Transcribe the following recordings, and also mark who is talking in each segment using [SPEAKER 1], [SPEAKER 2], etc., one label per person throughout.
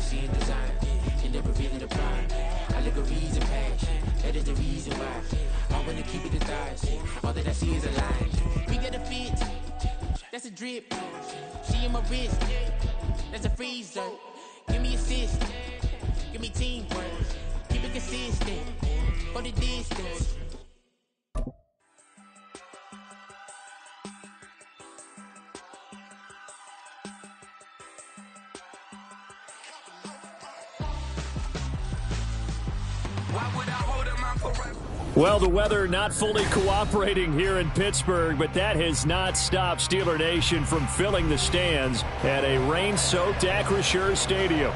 [SPEAKER 1] seeing design, and never revealing the prime. Allegories and passion, that is the reason why I wanna keep it the thighs. All that I see is a line. We got a fit, that's a drip. She in my wrist, that's a freezer. Give me assist, give me teamwork. Keep it consistent, for the distance.
[SPEAKER 2] Well, the weather not fully cooperating here in Pittsburgh, but that has not stopped Steeler Nation from filling the stands at a rain-soaked Acrisure Stadium.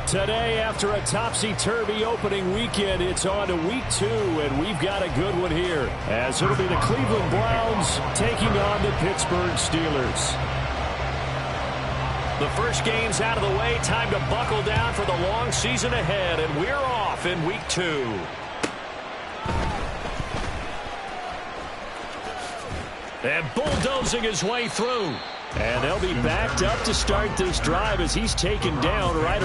[SPEAKER 2] Today, after a topsy-turvy opening weekend, it's on to week 2, and we've got a good one here, as it'll be the Cleveland Browns taking on the Pittsburgh Steelers. The first game's out of the way. Time to buckle down for the long season ahead, and we're off in week 2. And bulldozing his way through. And they'll be backed up to start this drive as he's taken down right.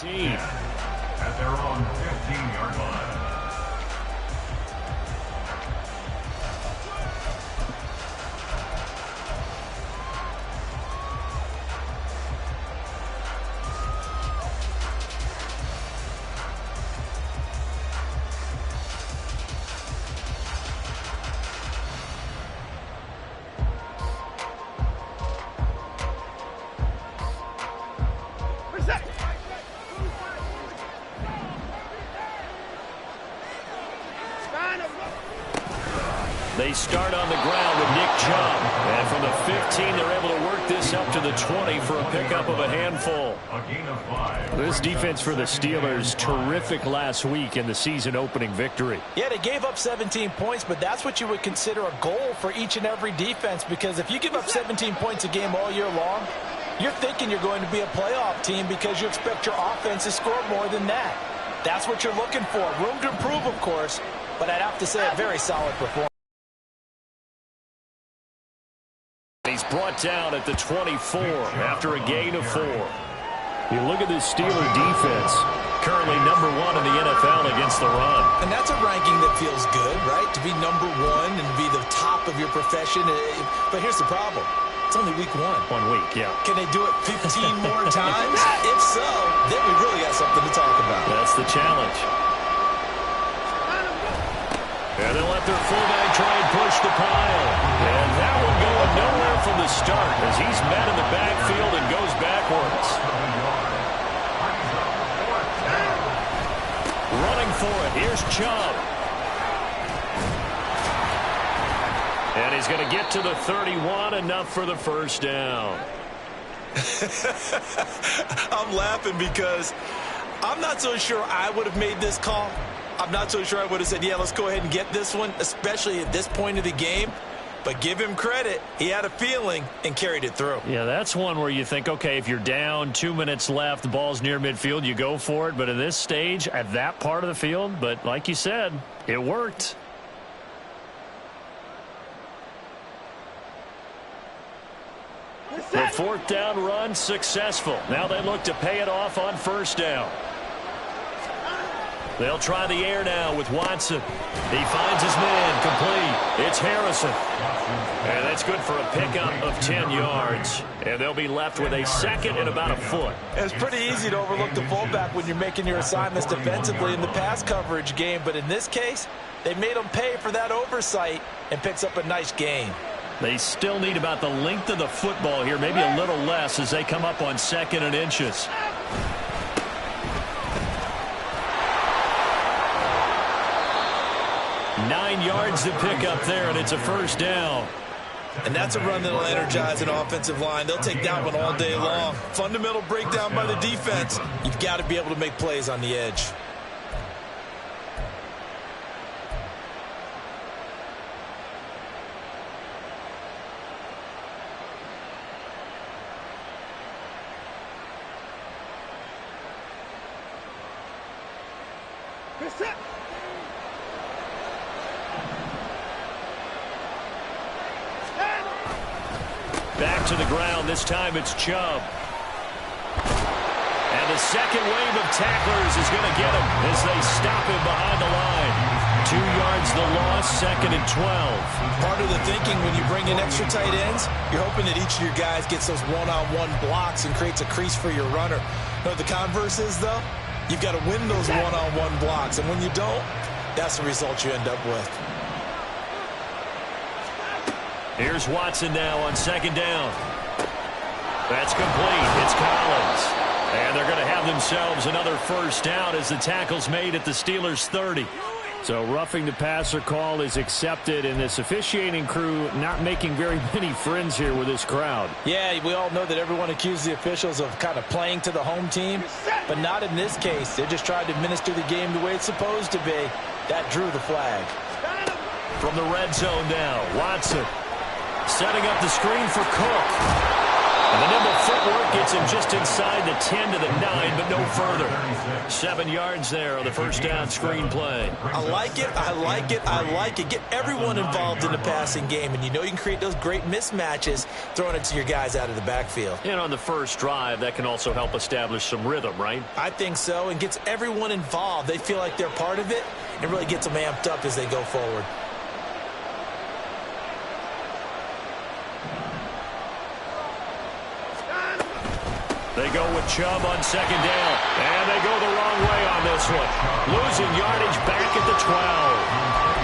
[SPEAKER 3] At their own 15-yard line.
[SPEAKER 2] They start on the ground with Nick Chubb. And from the 15, they're able to work this up to the 20 for a pickup of a handful.
[SPEAKER 3] A gain of 5.
[SPEAKER 2] This defense for the Steelers, terrific last week in the season-opening victory.
[SPEAKER 4] Yeah, they gave up 17 points, but that's what you would consider a goal for each and every defense, because if you give up 17 points a game all year long, you're thinking you're going to be a playoff team because you expect your offense to score more than that. That's what you're looking for. Room to improve, of course, but I'd have to say a very solid performance.
[SPEAKER 2] He's brought down at the 24 after a gain of 4. You look at this Steeler defense, currently number 1 in the NFL against the run.
[SPEAKER 4] And that's a ranking that feels good, right? To be number 1 and be the top of your profession. But here's the problem. It's only week 1.
[SPEAKER 2] 1 week, yeah.
[SPEAKER 4] Can they do it 15 more times? If so, then we really got something to talk about.
[SPEAKER 2] That's the challenge. And they'll let their fullback try and push the pile. And that one going nowhere from the start as he's met in the backfield and goes backwards. Running for it. Here's Chubb. And he's going to get to the 31, enough for the first down.
[SPEAKER 4] I'm laughing because I'm not so sure I would have made this call. I'm not so sure I would have said, yeah, let's go ahead and get this one, especially at this point of the game. But give him credit. He had a feeling and carried it through.
[SPEAKER 2] Yeah, that's one where you think, okay, if you're down, 2 minutes left, the ball's near midfield, you go for it. But at this stage, at that part of the field, but like you said, it worked. The fourth down run successful. Now they look to pay it off on first down. They'll try the air now with Watson. He finds his man complete. It's Harrison. And that's good for a pickup of 10 yards. And they'll be left with a second and about a foot.
[SPEAKER 4] It's pretty easy to overlook the fullback when you're making your assignments defensively in the pass coverage game. But in this case, they made him pay for that oversight and picks up a nice gain.
[SPEAKER 2] They still need about the length of the football here, maybe a little less as they come up on 2nd and inches. 9 yards to pick up there, and it's a first down.
[SPEAKER 4] And that's a run that'll energize an offensive line. They'll take that one all day long. Fundamental breakdown by the defense. You've got to be able to make plays on the edge.
[SPEAKER 2] Back to the ground. This time it's Chubb. And the second wave of tacklers is going to get him as they stop him behind the line. 2 yards the loss, 2nd and 12.
[SPEAKER 4] Part of the thinking when you bring in extra tight ends, you're hoping that each of your guys gets those one-on-one blocks and creates a crease for your runner. You know what the converse is, though? You've got to win those one-on-one blocks, and when you don't, that's the result you end up with.
[SPEAKER 2] Here's Watson now on 2nd down. That's complete. It's Collins. And they're going to have themselves another first down as the tackle's made at the Steelers' 30. So roughing the passer call is accepted, and this officiating crew not making very many friends here with this crowd.
[SPEAKER 4] Yeah, we all know that everyone accuses the officials of kind of playing to the home team, but not in this case. They're just trying to administer the game the way it's supposed to be. That drew the flag.
[SPEAKER 2] From the red zone now, Watson setting up the screen for Cook. And the nimble footwork gets him just inside the 10 to the 9, but no further. 7 yards there on the first down screen play.
[SPEAKER 4] I like it, I like it, I like it. Get everyone involved in the passing game, and you know you can create those great mismatches throwing it to your guys out of the backfield.
[SPEAKER 2] And on the first drive, that can also help establish some rhythm, right?
[SPEAKER 4] I think so, and gets everyone involved. They feel like they're part of it, and really gets them amped up as they go forward.
[SPEAKER 2] They go with Chubb on 2nd down. And they go the wrong way on this one. Losing yardage back at the 12.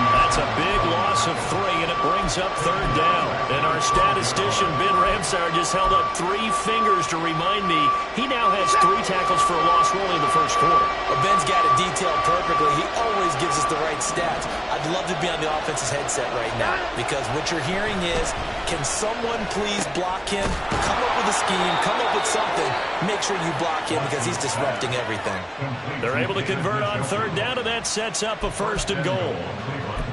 [SPEAKER 2] That's a big loss of 3, and it brings up 3rd down. And our statistician, Ben Ramsar, just held up 3 fingers to remind me he now has 3 tackles for a loss only in the first quarter.
[SPEAKER 4] Well, Ben's got it detailed perfectly. He always gives us the right stats. I'd love to be on the offense's headset right now, because what you're hearing is, can someone please block him? Come up with a scheme, come up with something. Make sure you block him because he's disrupting everything.
[SPEAKER 2] They're able to convert on 3rd down, and that sets up a 1st and goal.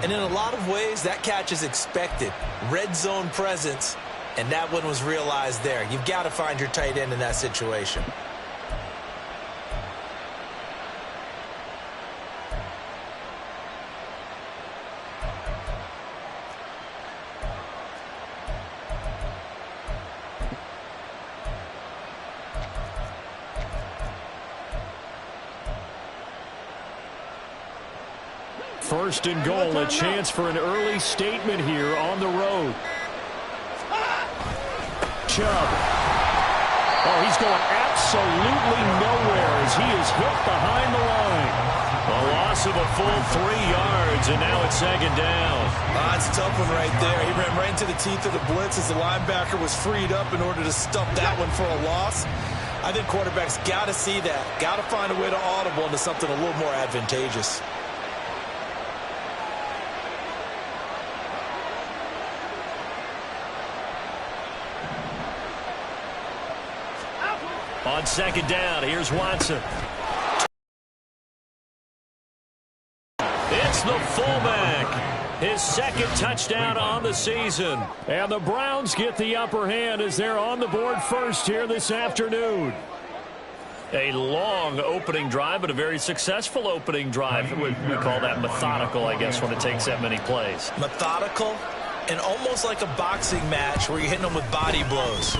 [SPEAKER 4] And in a lot of ways, that catch is expected. Red zone presence, and that one was realized there. You've got to find your tight end in that situation.
[SPEAKER 2] First and goal, a chance for an early statement here on the road. Chubb. Oh, he's going absolutely nowhere as he is hit behind the line. A loss of a full 3 yards, and now it's 2nd down.
[SPEAKER 4] That's a tough one right there. He ran right into the teeth of the blitz as the linebacker was freed up in order to stump that one for a loss. I think quarterbacks got to see that. Got to find a way to audible into something a little more advantageous.
[SPEAKER 2] On 2nd down, here's Watson. It's the fullback. His 2nd touchdown on the season. And the Browns get the upper hand as they're on the board first here this afternoon. A long opening drive, but a very successful opening drive. We call that methodical, I guess, when it takes that many plays.
[SPEAKER 4] Methodical and almost like a boxing match where you're hitting them with body blows.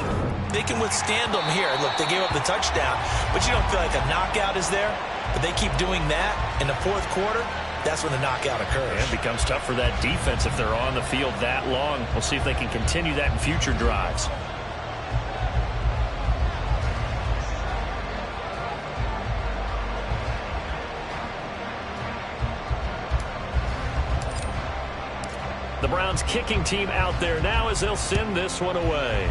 [SPEAKER 4] They can withstand them here. Look, they gave up the touchdown, but you don't feel like a knockout is there. But they keep doing that in the 4th quarter. That's when the knockout occurs.
[SPEAKER 2] And it becomes tough for that defense if they're on the field that long. We'll see if they can continue that in future drives. The Browns kicking team out there now as they'll send this one away.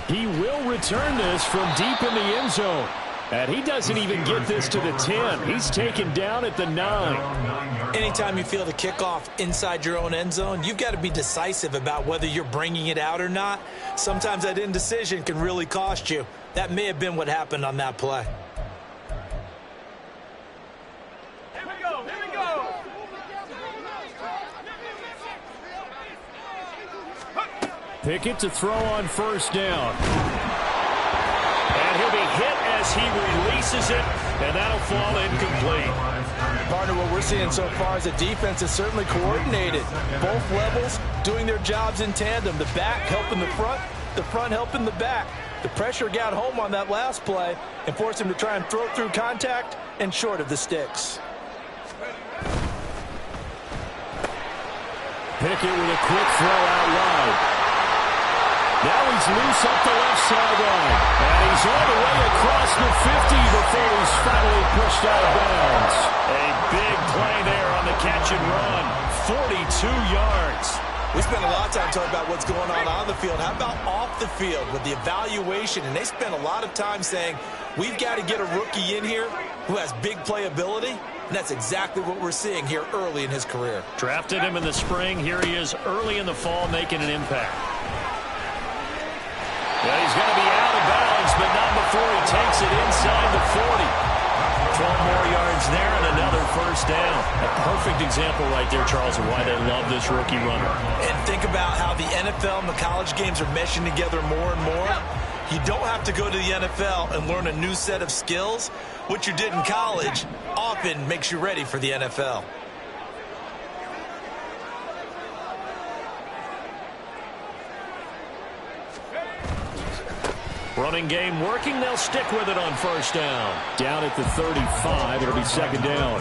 [SPEAKER 2] He will return this from deep in the end zone. And he doesn't even get this to the 10. He's taken down at the 9.
[SPEAKER 4] Anytime you feel the kickoff inside your own end zone, you've got to be decisive about whether you're bringing it out or not. Sometimes that indecision can really cost you. That may have been what happened on that play.
[SPEAKER 5] Here we go, here we go.
[SPEAKER 2] Pickett to throw on first down. And he'll be hit as he releases it, and that'll fall incomplete.
[SPEAKER 4] Partner, what we're seeing so far is the defense is certainly coordinated. Both levels doing their jobs in tandem. The back helping the front helping the back. The pressure got home on that last play and forced him to try and throw through contact and short of the sticks.
[SPEAKER 2] Pickett with a quick throw out wide. Now he's loose up the left sideline. And he's all the way across the 50 before he's finally pushed out of bounds. A big play there on the catch and run. 42 yards.
[SPEAKER 4] We spent a lot of time talking about what's going on the field. How about off the field with the evaluation? And they spent a lot of time saying, we've got to get a rookie in here who has big playability. And that's exactly what we're seeing here early in his career.
[SPEAKER 2] Drafted him in the spring. Here he is early in the fall making an impact. Well, he's going to be out of bounds, but not before he takes it inside the 40. 12 more yards there and another first down. A perfect example right there, Charles, of why they love this rookie runner.
[SPEAKER 4] And think about how the NFL and the college games are meshing together more and more. You don't have to go to the NFL and learn a new set of skills. What you did in college often makes you ready for the NFL.
[SPEAKER 2] Running game working. They'll stick with it on first down. Down at the 35. It'll be second down.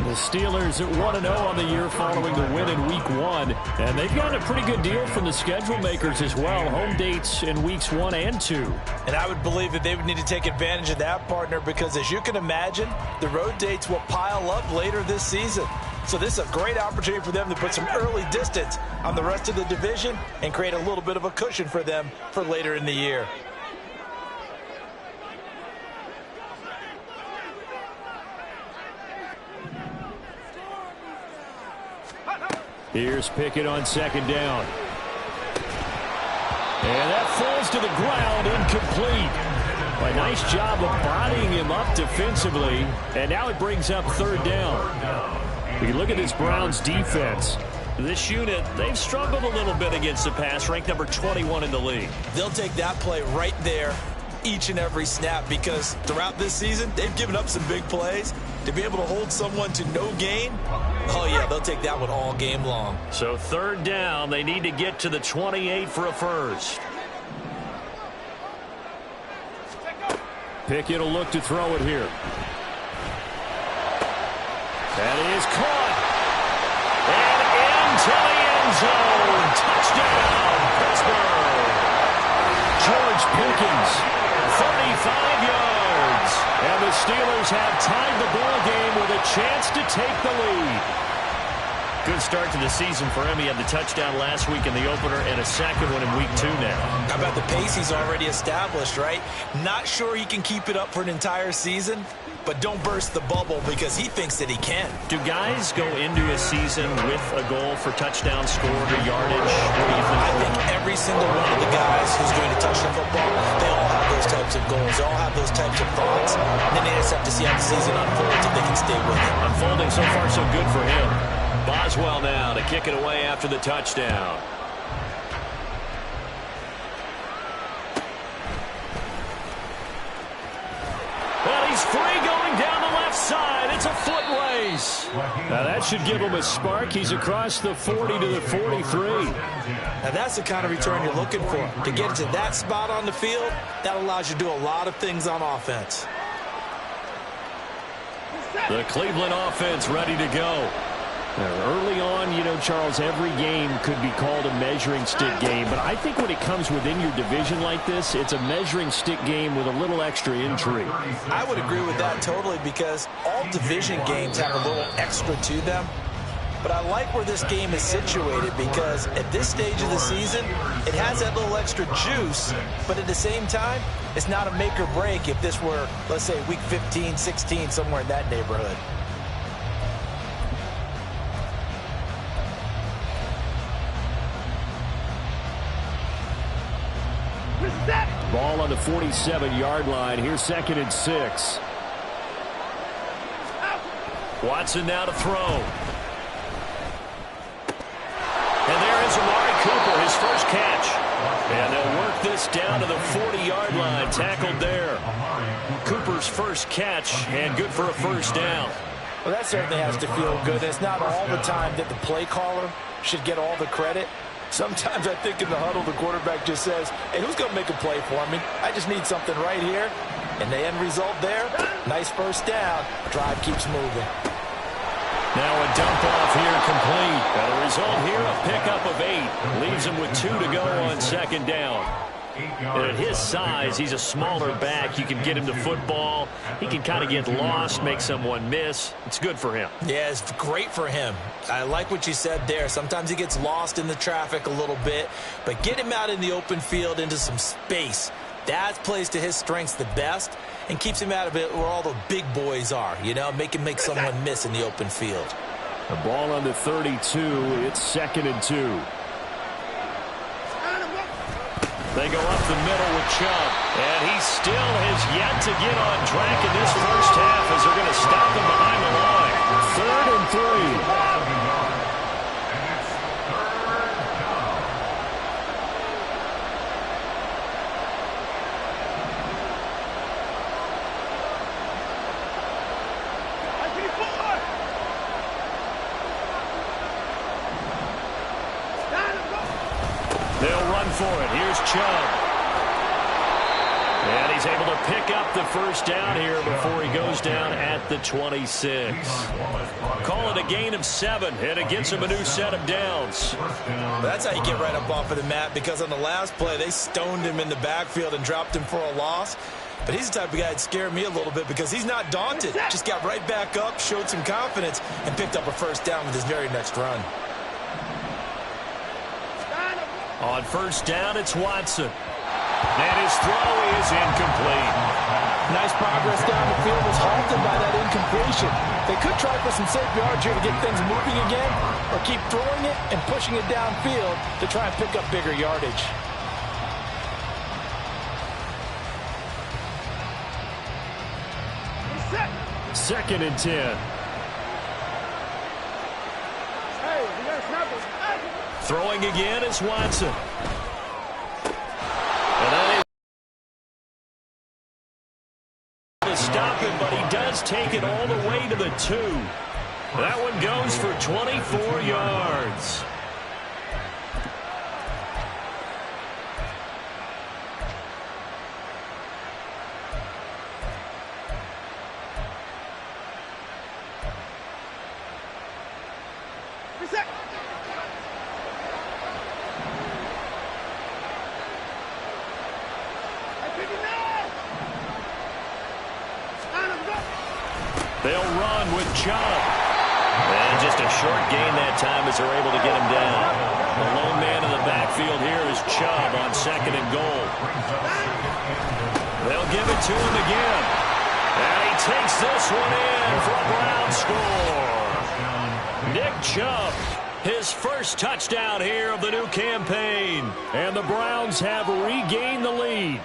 [SPEAKER 2] The Steelers at 1-0 on the year following the win in Week 1. And they've gotten a pretty good deal from the schedule makers as well. Home dates in Weeks 1 and 2.
[SPEAKER 4] And I would believe that they would need to take advantage of that, partner, because as you can imagine, the road dates will pile up later this season. So this is a great opportunity for them to put some early distance on the rest of the division and create a little bit of a cushion for them for later in the year.
[SPEAKER 2] Here's Pickett on second down. And that falls to the ground, incomplete. A nice job of bodying him up defensively. And now it brings up third down. We look at this Browns defense. This unit, they've struggled a little bit against the pass, ranked number 21 in the league.
[SPEAKER 4] They'll take that play right there each and every snap because throughout this season, they've given up some big plays. To be able to hold someone to no gain, oh yeah, they'll take that one all game long.
[SPEAKER 2] So third down, they need to get to the 28 for a first. Pickett will look to throw it here. That is caught. And into the end zone. Touchdown, Pittsburgh. George Pickens, 35 yards. And the Steelers have tied the ball game with a chance to take the lead. Good start to the season for him. He had the touchdown last week in the opener and a second one in Week 2 now.
[SPEAKER 4] How about the pace he's already established, right? Not sure he can keep it up for an entire season, but don't burst the bubble because he thinks that he can.
[SPEAKER 2] Do guys go into a season with a goal for touchdown scored or yardage? What do you think?
[SPEAKER 4] I think every single one of the guys who's going to touch the football, they all have those types of goals. They all have those types of thoughts. And then they just have to see how the season unfolds if they can stay with it.
[SPEAKER 2] Unfolding so far so good for him. Boswell now to kick it away after the touchdown. Well, he's free going down the left side. It's a foot race. Now that should give him a spark. He's across the 40 to the 43.
[SPEAKER 4] Now that's the kind of return you're looking for. To get to that spot on the field, that allows you to do a lot of things on offense.
[SPEAKER 2] The Cleveland offense ready to go. Early on, you know, Charles, every game could be called a measuring stick game. But I think when it comes within your division like this, it's a measuring stick game with a little extra intrigue.
[SPEAKER 4] I would agree with that totally because all division games have a little extra to them. but I like where this game is situated because at this stage of the season, it has that little extra juice, but at the same time, it's not a make or break if this were, let's say, week 15, 16, somewhere in that neighborhood.
[SPEAKER 2] Ball on the 47-yard line. Here's 2nd and 6. Watson now to throw. And there is Amari Cooper, his first catch. And they'll work this down to the 40-yard line. Tackled there. Cooper's first catch, and good for a first down.
[SPEAKER 4] Well, that certainly has to feel good. It's not all the time that the play caller should get all the credit. Sometimes I think in the huddle, the quarterback just says, hey, who's going to make a play for me? I just need something right here. And the end result there, nice first down. Drive keeps moving.
[SPEAKER 2] Now a dump off here complete. And the result here, a pickup of 8. Leaves him with 2 to go on 2nd down. And at his size, he's a smaller back. You can get him to football. He can kind of get lost, make someone miss. It's good for him.
[SPEAKER 4] Yeah, it's great for him. I like what you said there. Sometimes he gets lost in the traffic a little bit, but get him out in the open field into some space. That plays to his strengths the best and keeps him out of it where all the big boys are, you know, make someone miss in the open field.
[SPEAKER 2] The ball on the 32. It's 2nd and 2. They go up the middle with Chubb. And he still has yet to get on track in this first half as they're going to stop him behind the line. 3rd and 3. They'll run for it. Here's Chubb. And he's able to pick up the first down here before he goes down at the 26. Call it a gain of 7, and it gets him a new set of downs.
[SPEAKER 4] That's how you get right up off of the mat, because on the last play, they stoned him in the backfield and dropped him for a loss. But he's the type of guy that scared me a little bit because he's not daunted. Just got right back up, showed some confidence, and picked up a first down with his very next run.
[SPEAKER 2] On first down, it's Watson. And his throw is incomplete.
[SPEAKER 4] Nice progress down the field was halted by that incompletion. They could try for some safe yards here to get things moving again, or keep throwing it and pushing it downfield to try and pick up bigger yardage.
[SPEAKER 2] Second and 10. Throwing again is Watson. And that is to stop him, but he does take it all the way to the 2. That one goes for 24 yards. They'll run with Chubb. And just a short gain that time as they're able to get him down. The lone man in the backfield here is Chubb on 2nd and goal. They'll give it to him again. And he takes this one in for a Brown score. Nick Chubb, his first touchdown here of the new campaign. And the Browns have regained the lead.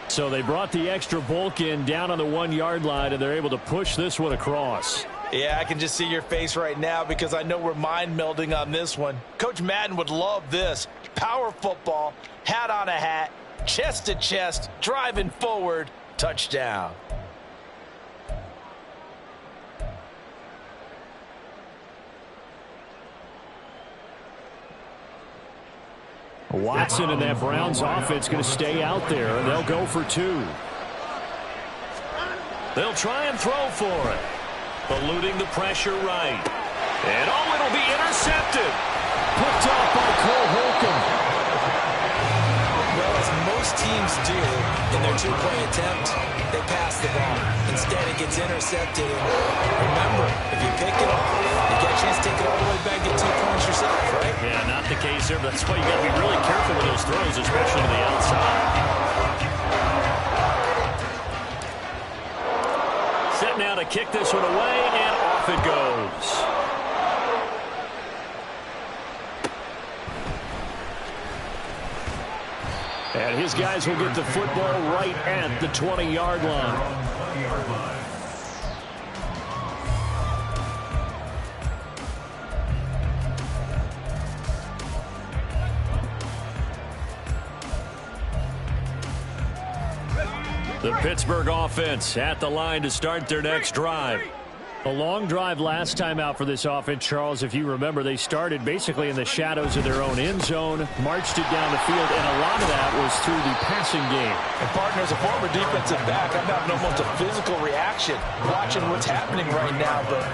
[SPEAKER 2] So they brought the extra bulk in down on the 1-yard line, and they're able to push this one across.
[SPEAKER 4] Yeah, I can just see your face right now because I know we're mind melding on this one. Coach Madden would love this. Power football, hat on a hat, chest to chest, driving forward, touchdown.
[SPEAKER 2] Watson and that Browns offense going to stay out there, and they'll go for 2. They'll try and throw for it. Eluding the pressure right. And it'll be intercepted. Picked up by Cole Holcomb.
[SPEAKER 4] Well, as most teams teams do in their two-point attempt, they pass the ball. Instead, it gets intercepted. And remember, if you pick it off, you get a chance to take it all the way back and get 2 points yourself, right?
[SPEAKER 2] Yeah, not the case there, but that's why you got to be really careful with those throws, especially to the outside. Set now to kick this one away, and off it goes. And his guys will get the football right at the 20-yard line. The Pittsburgh offense at the line to start their next drive. A long drive last time out for this offense, Charles. If you remember, they started basically in the shadows of their own end zone, marched it down the field, and a lot of that was through the passing game.
[SPEAKER 4] And, partner, as a former defensive back, I'm having almost a physical reaction watching what's happening right now. But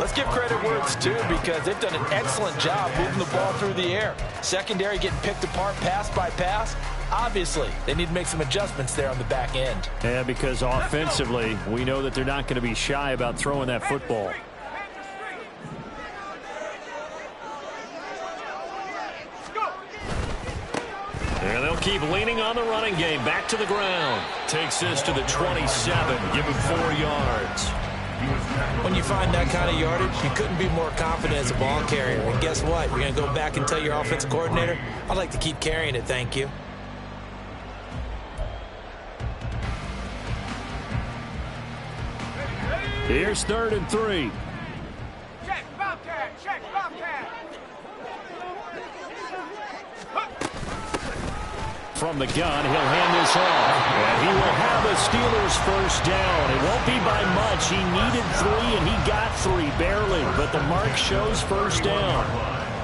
[SPEAKER 4] let's give credit where it's due, because they've done an excellent job moving the ball through the air. Secondary getting picked apart pass by pass. Obviously, they need to make some adjustments there on the back end.
[SPEAKER 2] Yeah, because offensively, we know that they're not going to be shy about throwing that football. And they'll keep leaning on the running game. Back to the ground. Takes this to the 27. Give him 4 yards.
[SPEAKER 4] When you find that kind of yardage, you couldn't be more confident as a ball carrier. And guess what? You're going to go back and tell your offensive coordinator, I'd like to keep carrying it, thank you.
[SPEAKER 2] Here's 3rd and 3.
[SPEAKER 5] Check, Bobcat, check, Bobcat.
[SPEAKER 2] From the gun, he'll hand this off. And he will have a Steelers first down. It won't be by much. He needed 3, and he got 3, barely. But the mark shows first down.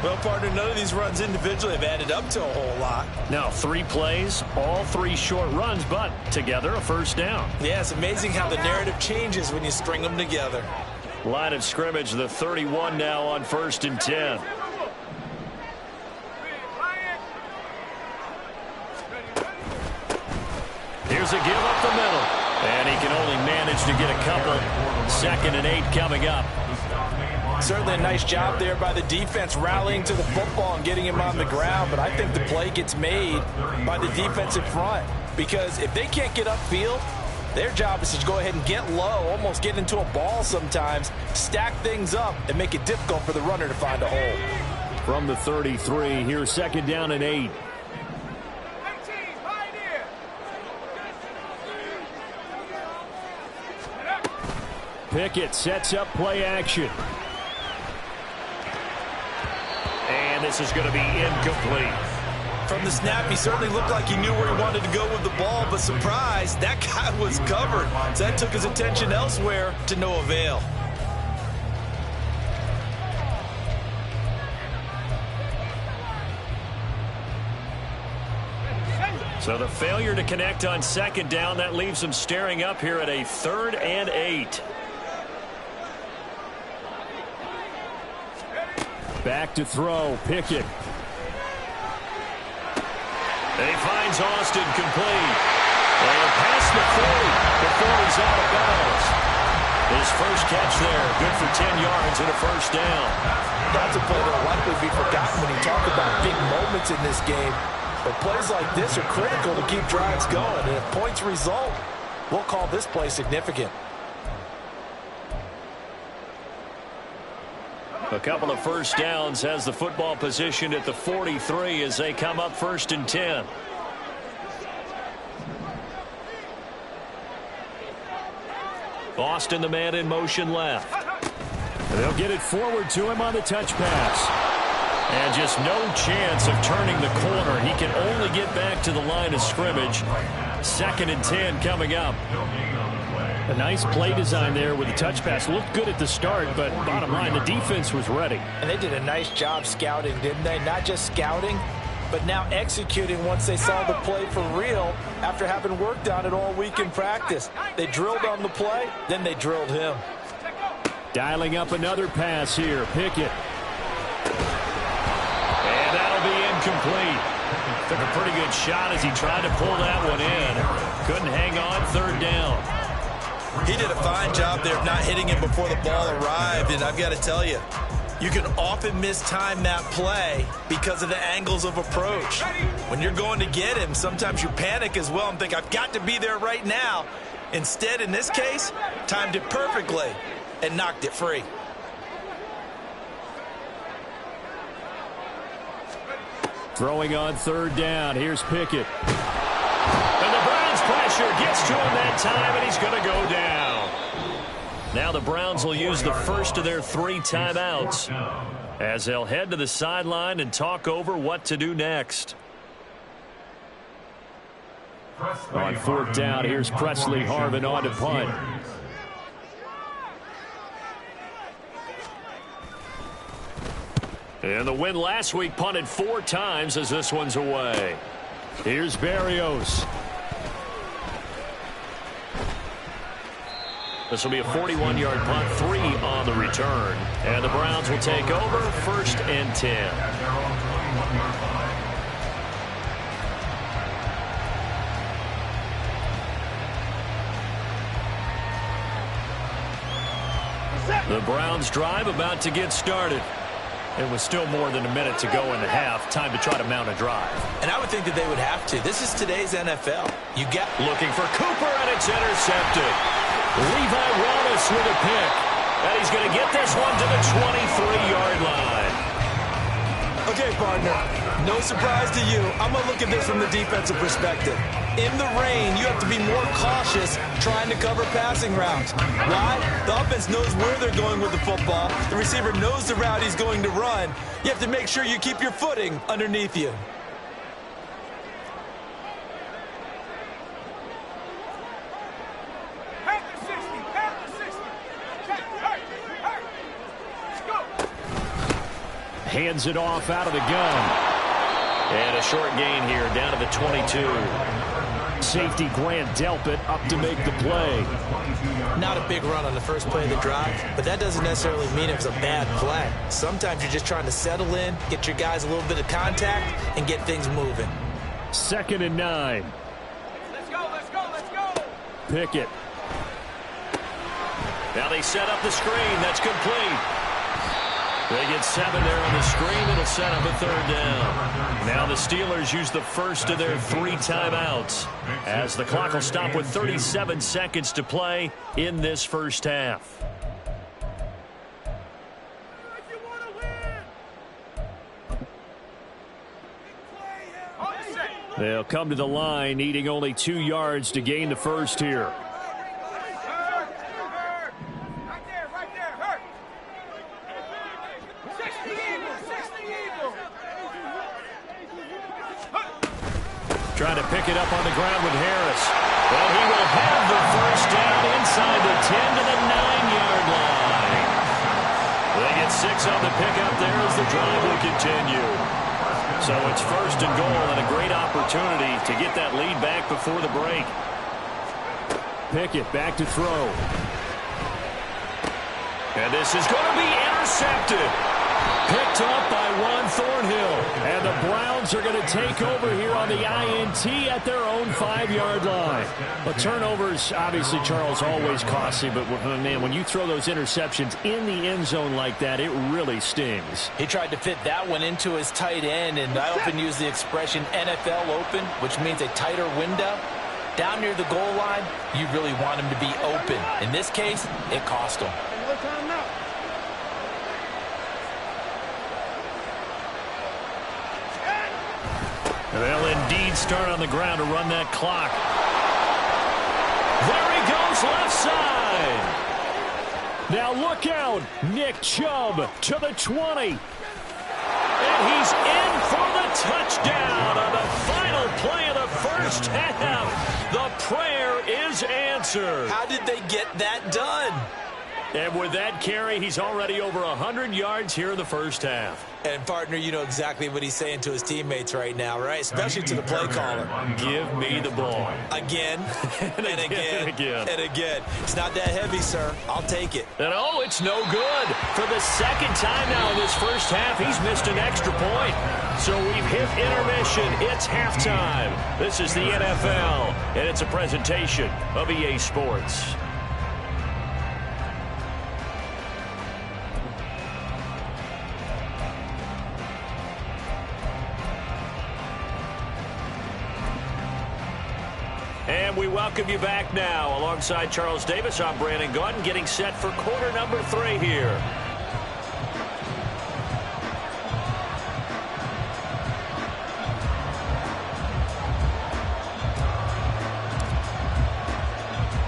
[SPEAKER 4] Well, partner, none of these runs individually have added up to a whole lot.
[SPEAKER 2] Now, 3 plays, all 3 short runs, but together a first down.
[SPEAKER 4] Yeah, it's amazing how the narrative changes when you string them together.
[SPEAKER 2] Line of scrimmage, the 31 now on 1st and 10. Here's a give up the middle. And he can only manage to get a couple. 2nd and 8 coming up.
[SPEAKER 4] Certainly a nice job there by the defense rallying to the football and getting him on the ground, but I think the play gets made by the defensive front, because if they can't get upfield, their job is to go ahead and get low, almost get into a ball sometimes, stack things up, and make it difficult for the runner to find a hole.
[SPEAKER 2] From the 33, here's 2nd down and 8. Pickett sets up play action. And this is going to be incomplete.
[SPEAKER 4] From the snap, he certainly looked like he knew where he wanted to go with the ball, but surprise, that guy was covered. So that took his attention elsewhere to no avail.
[SPEAKER 2] So the failure to connect on 2nd down, that leaves them staring up here at a 3rd and 8. Back to throw, Pickett. He finds Austin complete. And past the 40 before he's out of bounds. His first catch there, good for 10 yards and a first down.
[SPEAKER 4] That's a play that will likely be forgotten when you talk about big moments in this game. But plays like this are critical to keep drives going. And if points result, we'll call this play significant.
[SPEAKER 2] A couple of first downs has the football positioned at the 43 as they come up 1st and 10. Austin, the man in motion left. They'll get it forward to him on the touch pass. And just no chance of turning the corner. He can only get back to the line of scrimmage. 2nd and 10 coming up. A nice play design there with the touch pass. Looked good at the start, but bottom line, the defense was ready.
[SPEAKER 4] And they did a nice job scouting, didn't they? Not just scouting, but now executing once they saw the play for real after having worked on it all week in practice. They drilled on the play, then they drilled him.
[SPEAKER 2] Dialing up another pass here. Pickett. And that'll be incomplete. Took a pretty good shot as he tried to pull that one in. Couldn't hang on, third down.
[SPEAKER 4] He did a fine job there of not hitting him before the ball arrived, and I've got to tell you, you can often mistime that play because of the angles of approach. When you're going to get him, sometimes you panic as well and think, I've got to be there right now. Instead, in this case, timed it perfectly and knocked it free.
[SPEAKER 2] Throwing on third down. Here's Pickett. And the Browns pressure gets to him that time, and he's going to go down. Now the Browns will use the first of their 3 timeouts as they'll head to the sideline and talk over what to do next. On fourth down, here's Presley Harvin on to punt. And the win last week punted 4 times as this one's away. Here's Berrios. This will be a 41-yard punt, 3 on the return. And the Browns will take over, 1st and 10. The Browns drive about to get started. It was still more than a minute to go in the half. Time to try to mount a drive.
[SPEAKER 4] And I would think that they would have to. This is today's NFL. You get
[SPEAKER 2] looking for Cooper, and it's intercepted. Levi Wallace with a pick. And he's going to get this one to the 23-yard line.
[SPEAKER 4] Okay, partner, no surprise to you. I'm going to look at this from the defensive perspective. In the rain, you have to be more cautious trying to cover passing routes. Why? The offense knows where they're going with the football. The receiver knows the route he's going to run. You have to make sure you keep your footing underneath you.
[SPEAKER 2] Hands it off out of the gun. And a short gain here down to the 22. Safety Grant Delpit up to make the play.
[SPEAKER 4] Not a big run on the first play of the drive, but that doesn't necessarily mean it was a bad play. Sometimes you're just trying to settle in, get your guys a little bit of contact, and get things moving.
[SPEAKER 2] 2nd and 9.
[SPEAKER 5] Let's go, let's go, let's go.
[SPEAKER 2] Pickett. Now they set up the screen. That's complete. They get 7 there on the screen. It'll set up a 3rd down. Now the Steelers use the first of their 3 timeouts as the clock will stop with 37 seconds to play in this first half. They'll come to the line, needing only 2 yards to gain the first here. Trying to pick it up on the ground with Harris. And he will have the first down inside the 10 to the 9-yard line. They get 6 on the pickup there as the drive will continue. So it's 1st and goal and a great opportunity to get that lead back before the break. Pickett back to throw. And this is going to be intercepted. Picked up by Juan Thornhill. And the Browns are going to take over here on the INT at their own 5-yard line. But turnovers, obviously, Charles, always costly. But, man, when you throw those interceptions in the end zone like that, it really stings.
[SPEAKER 4] He tried to fit that one into his tight end, and I often use the expression NFL open, which means a tighter window. Down near the goal line, you really want him to be open. In this case, it cost him.
[SPEAKER 2] They'll indeed start on the ground to run that clock. There he goes, left side. Now look out. Nick Chubb to the 20. And he's in for the touchdown on the final play of the first half. The prayer is answered.
[SPEAKER 4] How did they get that done?
[SPEAKER 2] And with that carry, he's already over 100 yards here in the first half.
[SPEAKER 4] And, partner, you know exactly what he's saying to his teammates right now, right? Especially to the play caller.
[SPEAKER 2] Give me the ball.
[SPEAKER 4] Again, and again,
[SPEAKER 2] and again.
[SPEAKER 4] and again. It's not that heavy, sir. I'll take it.
[SPEAKER 2] And, oh, it's no good. For the second time now in this first half, he's missed an extra point. So we've hit intermission. It's halftime. This is the NFL, and it's a presentation of EA Sports. And we welcome you back now. Alongside Charles Davis, I'm Brandon Gaudin, getting set for quarter number 3 here.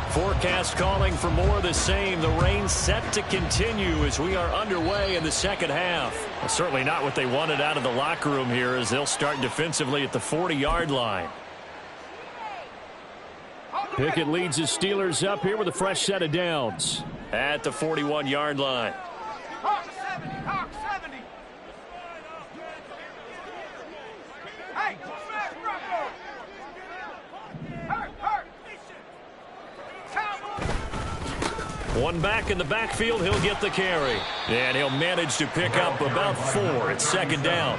[SPEAKER 2] Forecast calling for more of the same. The rain set to continue as we are underway in the second half. Well, certainly not what they wanted out of the locker room here, as they'll start defensively at the 40-yard line. Pickett leads his Steelers up here with a fresh set of downs at the 41-yard line.
[SPEAKER 5] Hawk 70, Hawk 70. Hey, smash Rocco. Hurt.
[SPEAKER 2] One back in the backfield, he'll get the carry. And he'll manage to pick up about 4. It's second down.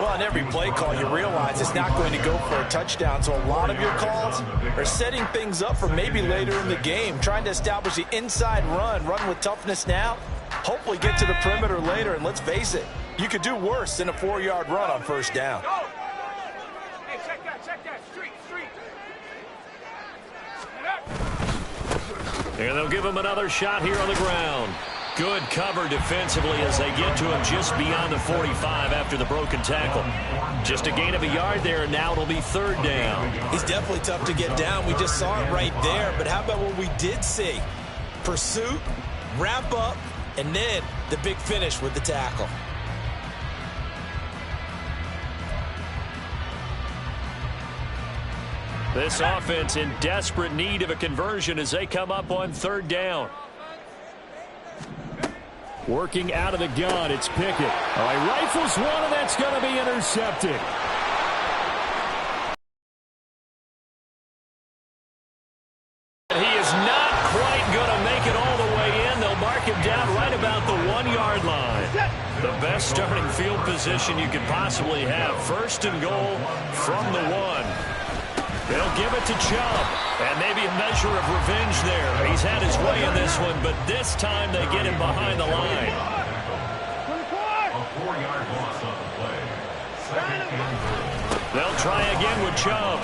[SPEAKER 4] Well, on every play call, you realize it's not going to go for a touchdown. So a lot of your calls are setting things up for maybe later in the game, trying to establish the inside run with toughness now, hopefully get to the perimeter later. And let's face it, you could do worse than a 4-yard run on first down.
[SPEAKER 5] Go. Hey, check that. Street.
[SPEAKER 2] And they'll give him another shot here on the ground. Good cover defensively as they get to him just beyond the 45 after the broken tackle. Just a gain of a yard there, and now it'll be third down.
[SPEAKER 4] He's definitely tough to get down. We just saw it right there. But how about what we did see? Pursuit, wrap up, and then the big finish with the tackle.
[SPEAKER 2] This offense in desperate need of a conversion as they come up on third down. Working out of the gun, it's Pickett. All right, rifles one, and that's going to be intercepted. He is not quite going to make it all the way in. They'll mark him down right about the 1-yard line. The best starting field position you could possibly have. First and goal from the 1. They'll give it to Chubb, and maybe a measure of revenge there. He's had his way in this one, but this time they get him behind the line.
[SPEAKER 3] A 4-yard loss on the play. Second and goal.
[SPEAKER 2] They'll try again with Chubb.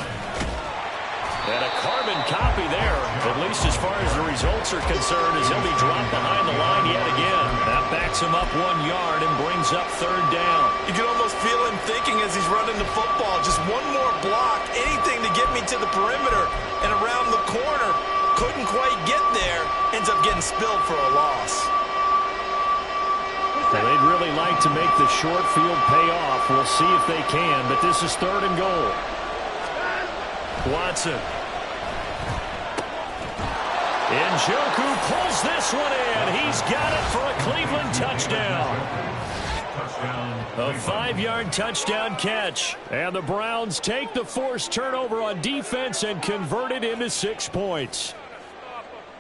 [SPEAKER 2] And a carbon copy there, at least as far as the results are concerned, as he'll be dropped behind the line yet again. That backs him up 1 yard and brings up third down.
[SPEAKER 4] You can almost feel him thinking as he's running the football. Just one more block, anything to get me to the perimeter and around the corner. Couldn't quite get there. Ends up getting spilled for a loss.
[SPEAKER 2] Well, they'd really like to make the short field pay off. We'll see if they can, but this is third and goal. Watson. Njoku pulls this one in. He's got it for a Cleveland touchdown. A 5-yard touchdown catch. And the Browns take the forced turnover on defense and convert it into 6 points.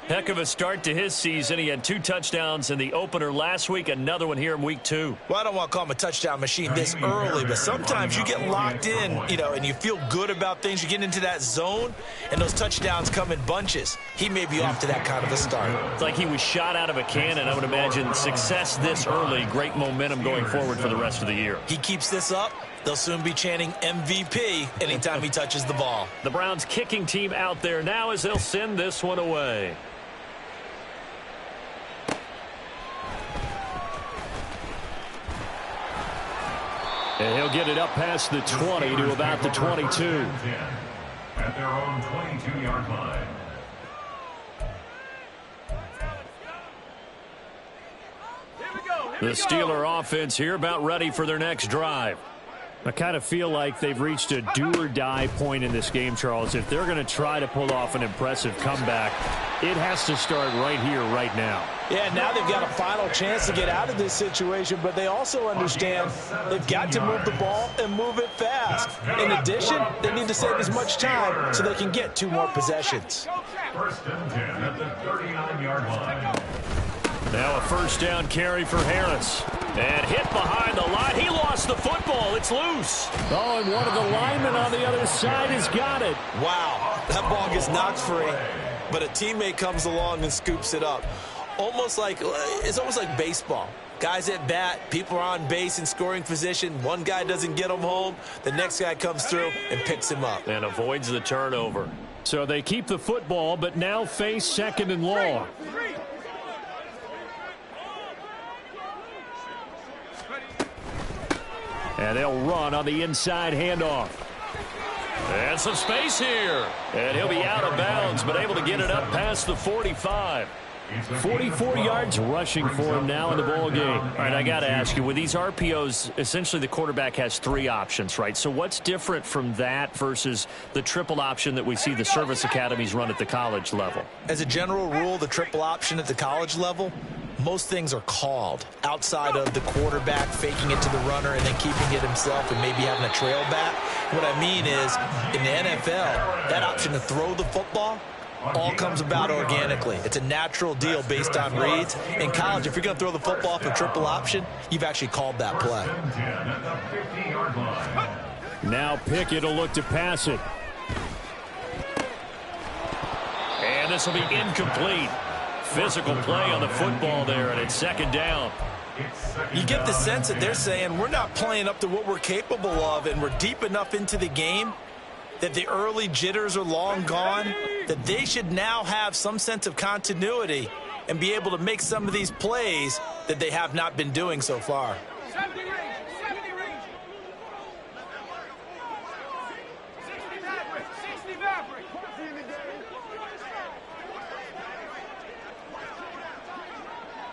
[SPEAKER 2] Heck of a start to his season. He had 2 touchdowns in the opener last week, another one here in week 2.
[SPEAKER 4] Well, I don't want to call him a touchdown machine this early, but sometimes you get locked in, and you feel good about things. You get into that zone, and those touchdowns come in bunches. He may be off to that kind of a start.
[SPEAKER 2] It's like he was shot out of a cannon. I would imagine success this early, great momentum going forward for the rest of the year.
[SPEAKER 4] He keeps this up, they'll soon be chanting MVP anytime he touches the ball.
[SPEAKER 2] The Browns kicking team out there now as they'll send this one away. And he'll get it up past the 20 to about the 22.
[SPEAKER 3] At their own 22-yard line.
[SPEAKER 5] Here we go.
[SPEAKER 2] The Steeler offense here about ready for their next drive. I kind of feel like they've reached a do-or-die point in this game, Charles. If they're going to try to pull off an impressive comeback, it has to start right here, right now.
[SPEAKER 4] Yeah, now they've got a final chance to get out of this situation, but they also understand they've got to move the ball and move it fast. In addition, they need to save as much time so they can get 2 more possessions.
[SPEAKER 3] First and 10 at the 39-yard line.
[SPEAKER 2] Now a first down carry for Harris. And hit behind the line. He lost the football. It's loose. Oh, and one of the linemen on the other side has got it.
[SPEAKER 6] Wow, that ball gets knocked free, but a teammate comes along and scoops it up. It's almost like baseball. Guys at bat, people are on base in scoring position. One guy doesn't get him home. The next guy comes through and picks him up.
[SPEAKER 2] And avoids the turnover. So they keep the football, but now face second and long. And they'll run on the inside handoff. And some space here. And he'll be out of bounds, but able to get it up past the 45. 44 yards rushing for him now in the ball game. All right, I got to ask you, with these RPOs, essentially the quarterback has 3 options, right? So what's different from that versus the triple option that we see the service academies run at the college level?
[SPEAKER 4] As a general rule, the triple option at the college level, most things are called outside of the quarterback faking it to the runner and then keeping it himself and maybe having a trail back. What I mean is, in the NFL, that option to throw the football all comes about organically. It's a natural deal based on reads. In college, if you're going to throw the football for triple option, you've actually called that play.
[SPEAKER 2] Now Pickett will look to pass it. And this will be incomplete. Physical play on the football there, and it's second down.
[SPEAKER 4] You get the sense that they're saying we're not playing up to what we're capable of, and we're deep enough into the game that the early jitters are long gone, that they should now have some sense of continuity and be able to make some of these plays that they have not been doing so far.
[SPEAKER 5] 70 range, 70 range. 60 Maverick, 60 Maverick.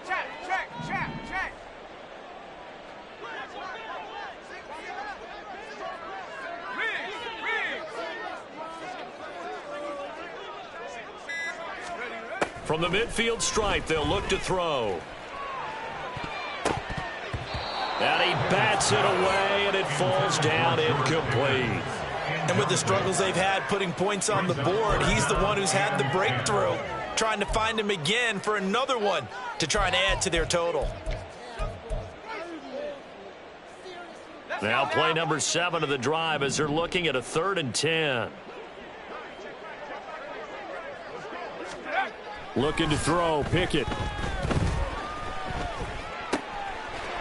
[SPEAKER 5] Check.
[SPEAKER 2] From the midfield stripe, they'll look to throw. And he bats it away, and it falls down incomplete.
[SPEAKER 4] And with the struggles they've had putting points on the board, he's the one who's had the breakthrough, trying to find him again for another one to try and add to their total.
[SPEAKER 2] Now play number 7 of the drive as they're looking at a 3rd and 10. Looking to throw, Pickett.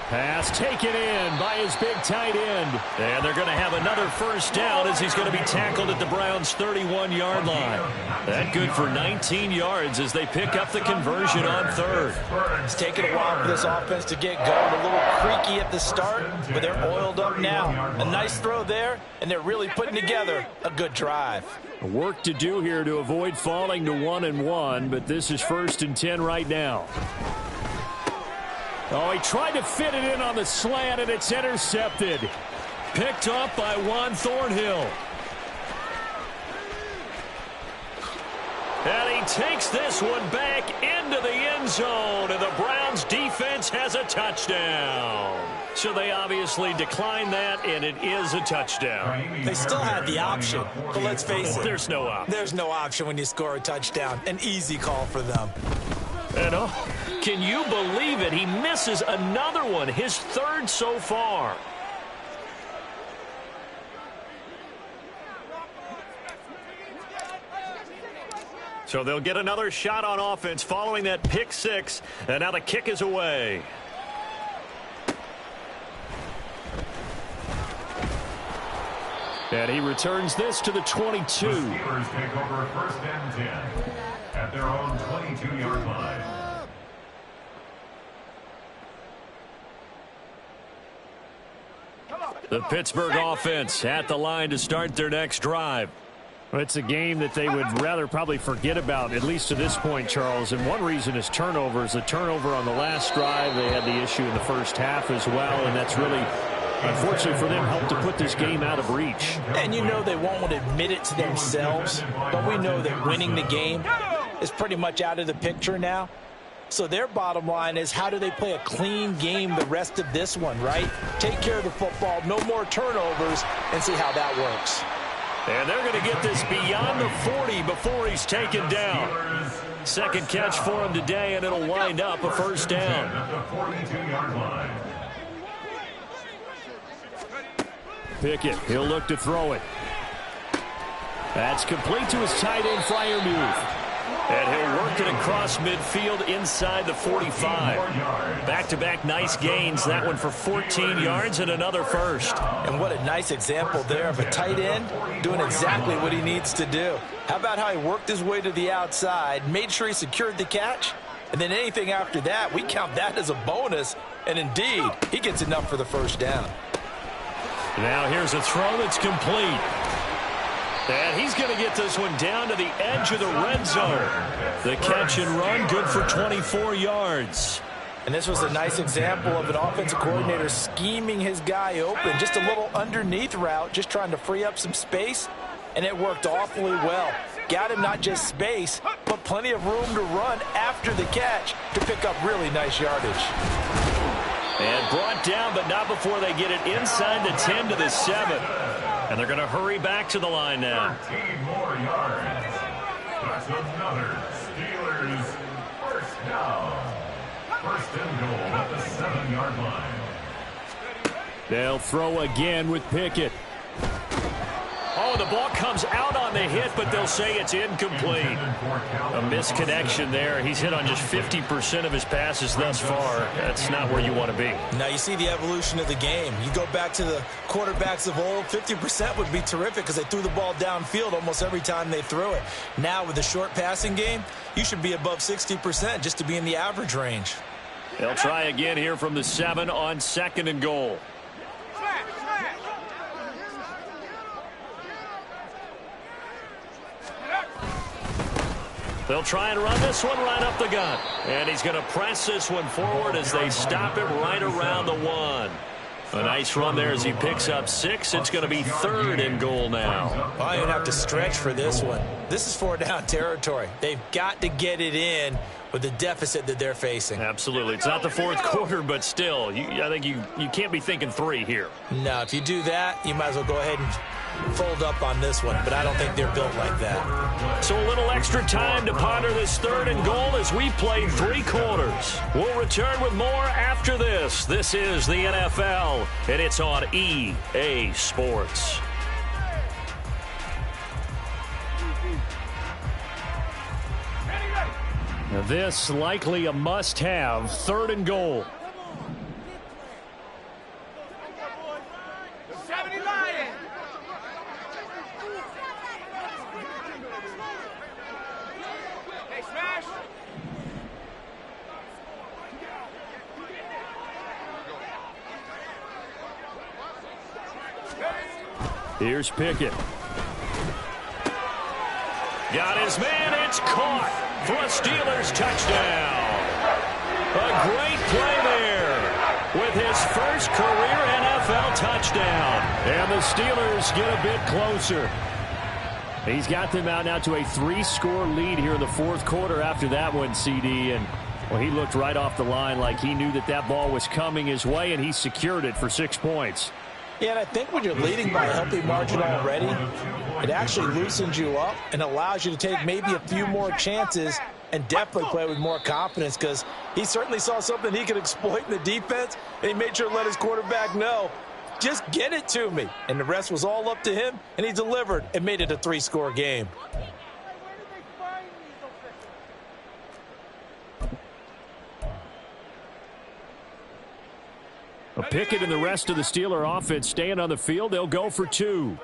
[SPEAKER 2] Pass taken in by his big tight end. And they're going to have another first down as he's going to be tackled at the Browns' 31-yard line. That good for 19 yards as they pick up the conversion on 3rd.
[SPEAKER 4] It's taken a while for this offense to get going. A little creaky at the start, but they're oiled up now. A nice throw there, and they're really putting together a good drive.
[SPEAKER 2] Work to do here to avoid falling to 1-1, but this is 1st and 10 right now. Oh, he tried to fit it in on the slant, and it's intercepted. Picked up by Juan Thornhill. And he takes this one back into the end zone, and the Browns defense has a touchdown. So they obviously declined that, and it is a touchdown.
[SPEAKER 4] They still had the option, but let's face it.
[SPEAKER 2] There's no option.
[SPEAKER 4] There's no option when you score a touchdown. An easy call for them.
[SPEAKER 2] And can you believe it? He misses another one, his 3rd so far. So they'll get another shot on offense following that pick 6, and now the kick is away. And he returns this to the 22.
[SPEAKER 3] The Steelers take over 1st and 10 at their own 22-yard line.
[SPEAKER 2] The Pittsburgh offense at the line to start their next drive. Well, it's a game that they would rather probably forget about, at least to this point, Charles. And one reason is turnovers. A turnover on the last drive. They had the issue in the first half as well, and that's really unfortunately for them, helped to put this game out of reach.
[SPEAKER 4] And you know they won't want to admit it to themselves, but we know that winning the game is pretty much out of the picture now. So their bottom line is, how do they play a clean game the rest of this one, right? Take care of the football, no more turnovers, and see how that works.
[SPEAKER 2] And they're going to get this beyond the 40 before he's taken down. Second catch for him today, and it'll wind up a first down. Pickett, he'll look to throw it. That's complete to his tight end, Freiermuth. And he'll work it across midfield inside the 45. Back-to-back nice gains. That one for 14 yards and another first.
[SPEAKER 4] And what a nice example there of a tight end doing exactly what he needs to do. How about how he worked his way to the outside, made sure he secured the catch, and then anything after that, we count that as a bonus. And indeed, he gets enough for the first down.
[SPEAKER 2] Now here's a throw that's complete. And he's going to get this one down to the edge of the red zone. The catch and run, good for 24 yards.
[SPEAKER 4] And this was a nice example of an offensive coordinator scheming his guy open. Just a little underneath route, just trying to free up some space. And it worked awfully well. Got him not just space, but plenty of room to run after the catch to pick up really nice yardage.
[SPEAKER 2] And brought down, but not before they get it inside the 10 to the 7. And they're going to hurry back to the line now.
[SPEAKER 3] 13 more yards. That's another Steelers first down. First and goal at the 7-yard line.
[SPEAKER 2] They'll throw again with Pickett. Oh, the ball comes out on the hit, but they'll say it's incomplete. A misconnection there. He's hit on just 50% of his passes thus far. That's not where you want to be.
[SPEAKER 4] Now you see the evolution of the game. You go back to the quarterbacks of old, 50% would be terrific because they threw the ball downfield almost every time they threw it. Now with the short passing game, you should be above 60% just to be in the average range.
[SPEAKER 2] They'll try again here from the 7 on second and goal. They'll try and run this one right up the gut. And he's going to press this one forward as they stop him right around the 1. A nice run there as he picks up 6. It's going to be third and goal now.
[SPEAKER 4] Well, you're going to have to stretch for this one. This is 4-down territory. They've got to get it in with the deficit that they're facing.
[SPEAKER 2] Absolutely. It's not the fourth quarter, but still, I think you can't be thinking 3 here.
[SPEAKER 4] No, if you do that, you might as well go ahead and fold up on this one, but I don't think they're built like that.
[SPEAKER 2] So a little extra time to ponder this third and goal as we played 3 quarters. We'll return with more after this. This is the NFL, and it's on EA Sports. Now this likely a must-have, third and goal.
[SPEAKER 5] 70 Lions. Hey, smash.
[SPEAKER 2] Here's Pickett. Got his man, it's caught for a Steelers touchdown. A great play there with his first career NFL touchdown. And the Steelers get a bit closer. He's got them out now to a 3-score lead here in the fourth quarter after that one, CD. And well, he looked right off the line like he knew that that ball was coming his way, and he secured it for 6 points.
[SPEAKER 4] Yeah, and I think when you're leading by a healthy margin already, it actually loosens you up and allows you to take maybe a few more chances and definitely play with more confidence, because he certainly saw something he could exploit in the defense, and he made sure to let his quarterback know, just get it to me. And the rest was all up to him, and he delivered and made it a 3-score game.
[SPEAKER 2] Pickett and the rest of the Steeler offense staying on the field. They'll go for 2.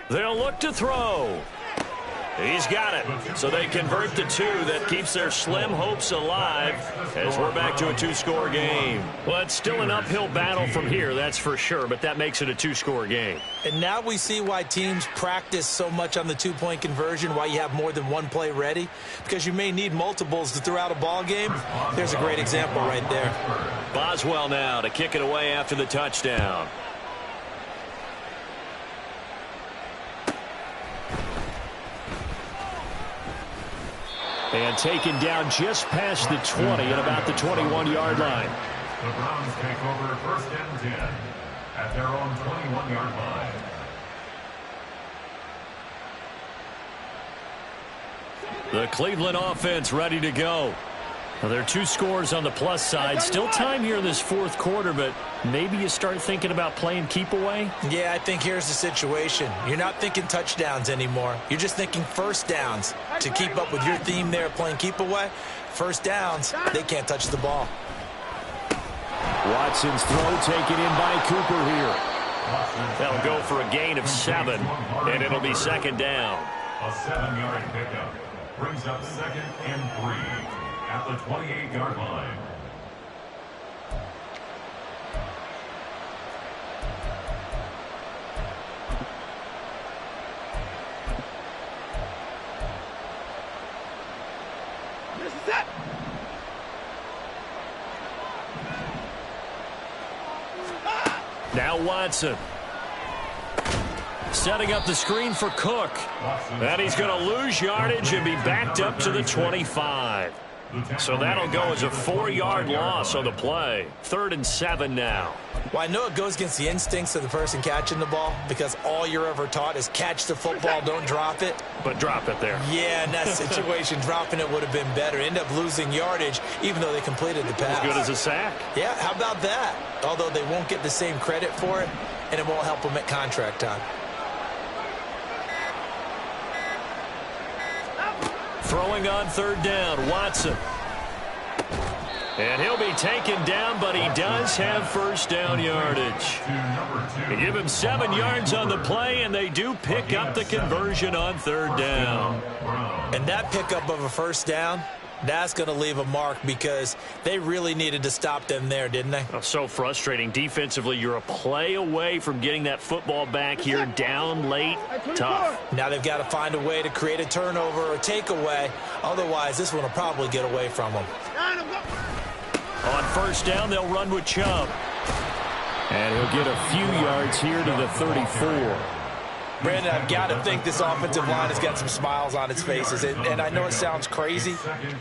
[SPEAKER 2] They'll look to throw. He's got it. So they convert the 2. That keeps their slim hopes alive as we're back to a 2-score game. Well, it's still an uphill battle from here, that's for sure, but that makes it a 2-score game.
[SPEAKER 4] And now we see why teams practice so much on the 2-point conversion, why you have more than one play ready, because you may need multiples to throw out a ball game. There's a great example right there.
[SPEAKER 2] Boswell now to kick it away after the touchdown. And taken down just past the 20 at about the 21-yard line.
[SPEAKER 3] The Browns take over 1st and 10 at their own 21-yard line.
[SPEAKER 2] The Cleveland offense ready to go. Well, there are 2 scores on the plus side. Still time here in this 4th quarter, but maybe you start thinking about playing keep away?
[SPEAKER 4] Yeah, I think here's the situation. You're not thinking touchdowns anymore. You're just thinking first downs. To keep up with your theme there, playing keep away, first downs, they can't touch the ball.
[SPEAKER 2] Watson's throw taken in by Cooper here. That'll go for a gain of 7, and it'll be 2nd down.
[SPEAKER 3] A 7-yard pickup brings up 2nd and 3 at the 28-yard line.
[SPEAKER 5] This is it.
[SPEAKER 2] Now Watson. Setting up the screen for Cook. And he's going to lose yardage and be backed up to the 25. So that'll go as a 4-yard loss on the play. 3rd and 7 now.
[SPEAKER 4] Well, I know it goes against the instincts of the person catching the ball because all you're ever taught is catch the football, don't drop it.
[SPEAKER 2] But drop it there.
[SPEAKER 4] Yeah, in that situation, dropping it would have been better. End up losing yardage even though they completed the pass.
[SPEAKER 2] As good as a sack.
[SPEAKER 4] Yeah, how about that? Although they won't get the same credit for it, and it won't help them at contract time.
[SPEAKER 2] Throwing on 3rd down, Watson. And he'll be taken down, but he does have 1st down yardage. They give him 7 yards on the play, and they do pick up the conversion on 3rd down.
[SPEAKER 4] And that pickup of a 1st down, that's going to leave a mark because they really needed to stop them there, didn't they?
[SPEAKER 2] Oh, so frustrating. Defensively, you're a play away from getting that football back here down late. Tough.
[SPEAKER 4] Now they've got to find a way to create a turnover or takeaway. Otherwise, this one will probably get away from them.
[SPEAKER 2] On 1st down, they'll run with Chubb. And he'll get a few yards here to the 34.
[SPEAKER 4] Brandon, I've got to think this offensive line has got some smiles on its faces. And I know it sounds crazy,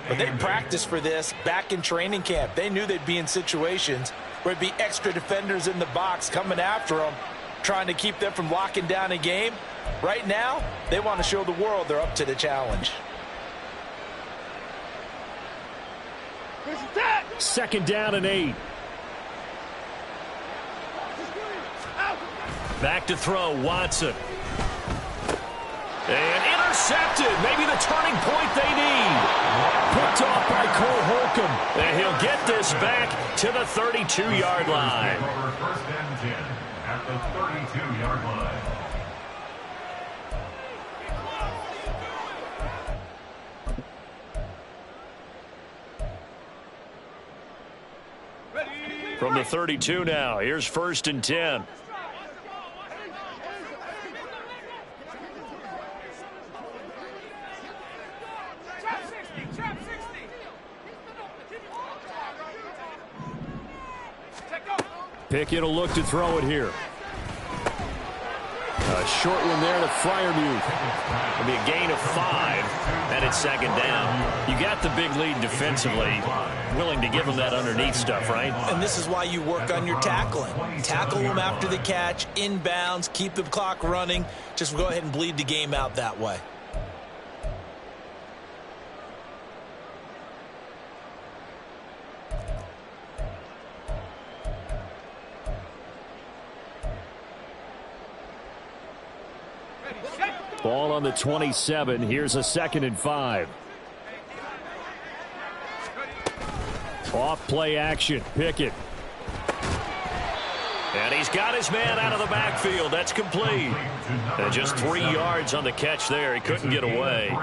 [SPEAKER 4] but they practiced for this back in training camp. They knew they'd be in situations where it'd be extra defenders in the box coming after them, trying to keep them from locking down a game. Right now, they want to show the world they're up to the challenge.
[SPEAKER 2] 2nd down and 8. Back to throw, Watson. And intercepted. Maybe the turning point they need. Picked off by Cole Holcomb. And he'll get this back to the 32-yard line.
[SPEAKER 3] 1st and 10 at the 32-yard line.
[SPEAKER 2] From the 32 now, here's 1st and 10. Pickett will look to throw it here. A short one there to Freiermuth. It'll be a gain of 5, and it's 2nd down. You got the big lead defensively. Willing to give them that underneath stuff, right?
[SPEAKER 4] And this is why you work on your tackling. Tackle them after the catch, inbounds, keep the clock running. Just go ahead and bleed the game out that way.
[SPEAKER 2] Ball on the 27. Here's a 2nd and 5. Off play action. Pickett. And he's got his man out of the backfield. That's complete. And just 3 yards on the catch there. He couldn't get away.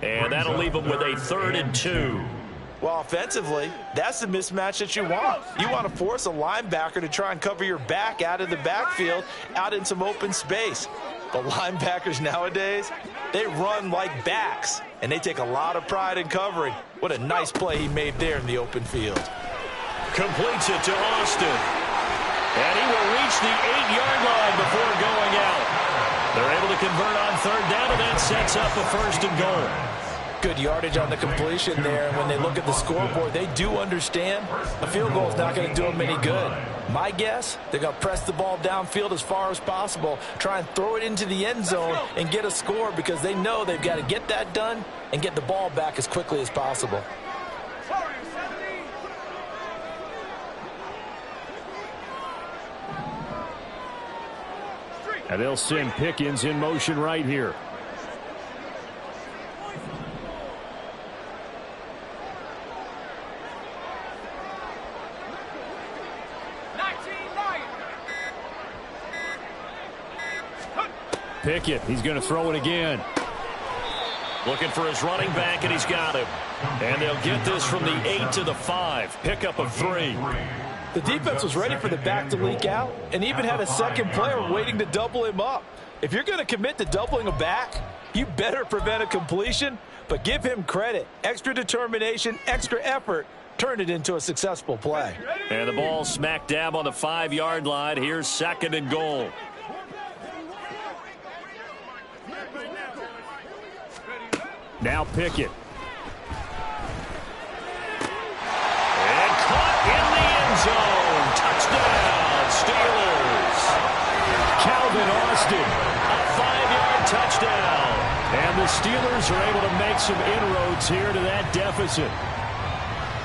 [SPEAKER 2] And that'll leave him with a 3rd and 2.
[SPEAKER 4] Well, offensively, that's the mismatch that you want. You want to force a linebacker to try and cover your back out of the backfield, out in some open space. But linebackers nowadays, they run like backs, and they take a lot of pride in covering. What a nice play he made there in the open field.
[SPEAKER 2] Completes it to Austin. And he will reach the 8-yard line before going out. They're able to convert on 3rd down, and that sets up a 1st and goal.
[SPEAKER 4] Good yardage on the completion there. And when they look at the scoreboard, they do understand a field goal is not going to do them any good. My guess, they're going to press the ball downfield as far as possible, try and throw it into the end zone and get a score because they know they've got to get that done and get the ball back as quickly as possible.
[SPEAKER 2] And they'll send Pickens in motion right here. Pickett, he's going to throw it again. Looking for his running back, and he's got him. And they'll get this from the 8 to the 5. Pickup of 3.
[SPEAKER 4] The defense was ready for the back to leak out and even had a second player waiting to double him up. If you're going to commit to doubling a back, you better prevent a completion, but give him credit. Extra determination, extra effort, turn it into a successful play.
[SPEAKER 2] And the ball smack dab on the 5-yard line. Here's 2nd and goal. Now Pickett. And caught in the end zone. Touchdown, Steelers. Calvin Austin, a 5-yard touchdown. And the Steelers are able to make some inroads here to that deficit.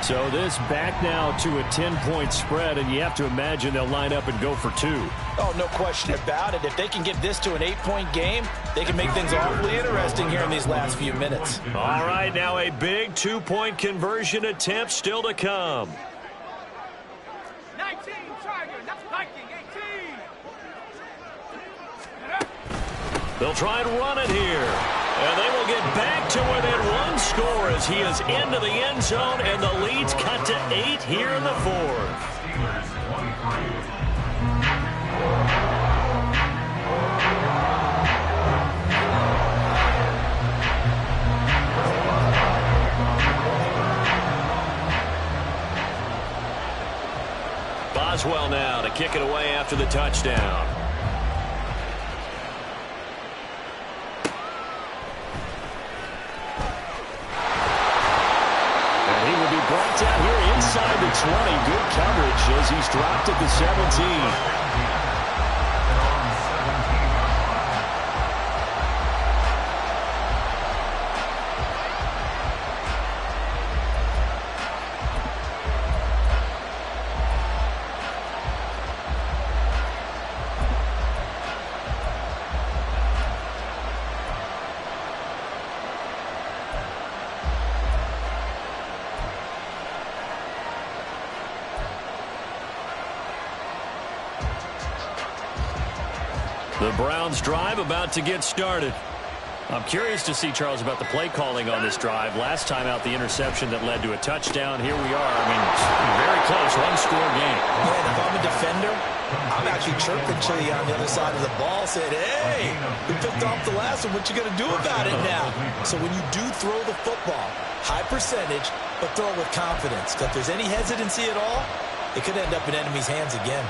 [SPEAKER 2] So this back now to a 10-point spread, and you have to imagine they'll line up and go for 2.
[SPEAKER 4] Oh, no question about it. If they can get this to an 8-point game, they can make things awfully interesting here in these last few minutes.
[SPEAKER 2] All right, now a big 2-point conversion attempt still to come.
[SPEAKER 5] 19, Tiger, that's Viking, 18.
[SPEAKER 2] They'll try and run it here. And they will get back to within 1 score as he is into the end zone, and the lead's cut to 8 here in the 4th. Boswell now to kick it away after the touchdown. Brought down here inside the 20. Good coverage as he's dropped at the 17. The Browns drive about to get started. I'm curious to see, Charles, about the play calling on this drive. Last time out, the interception that led to a touchdown. Here we are. I mean, very close, 1-score game.
[SPEAKER 4] Man, if I'm a defender, I'm actually chirping to you on the other side of the ball, saying, hey, we picked off the last one. What you going to do about it now? So when you do throw the football, high percentage, but throw it with confidence. Because if there's any hesitancy at all, it could end up in enemy's hands again.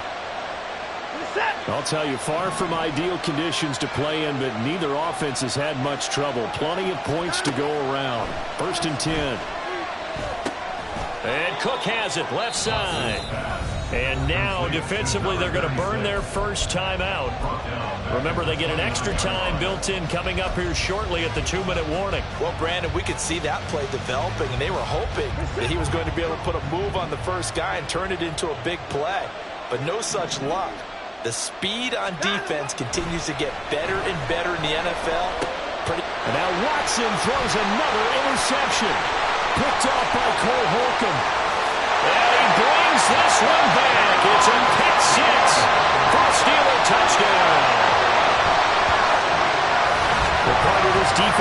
[SPEAKER 2] I'll tell you, far from ideal conditions to play in, but neither offense has had much trouble. Plenty of points to go around. 1st and 10. And Cook has it, left side. And now, defensively, they're going to burn their first time out. Remember, they get an extra time built in coming up here shortly at the 2-minute warning.
[SPEAKER 4] Well, Brandon, we could see that play developing, and they were hoping that he was going to be able to put a move on the first guy and turn it into a big play. But no such luck. The speed on defense continues to get better and better in the NFL.
[SPEAKER 2] And now Watson throws another interception. Picked off by Cole Holcomb. And he brings this one back. It's a pick 6.